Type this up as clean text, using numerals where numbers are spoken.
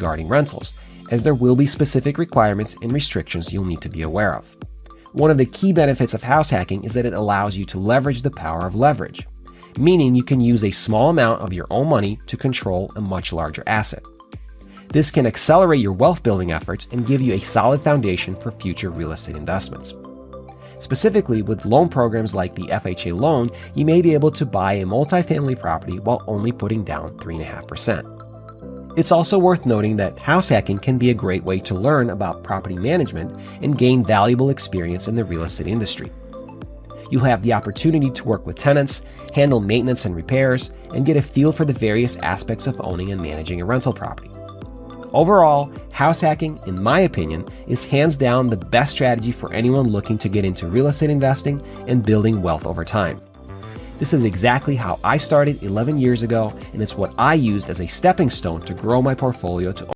regarding rentals, as there will be specific requirements and restrictions you'll need to be aware of. One of the key benefits of house hacking is that it allows you to leverage the power of leverage, meaning you can use a small amount of your own money to control a much larger asset. This can accelerate your wealth building efforts and give you a solid foundation for future real estate investments. Specifically, with loan programs like the FHA loan, you may be able to buy a multifamily property while only putting down 3.5%. It's also worth noting that house hacking can be a great way to learn about property management and gain valuable experience in the real estate industry. You'll have the opportunity to work with tenants, handle maintenance and repairs, and get a feel for the various aspects of owning and managing a rental property. Overall, house hacking, in my opinion, is hands down the best strategy for anyone looking to get into real estate investing and building wealth over time. This is exactly how I started 11 years ago, and it's what I used as a stepping stone to grow my portfolio to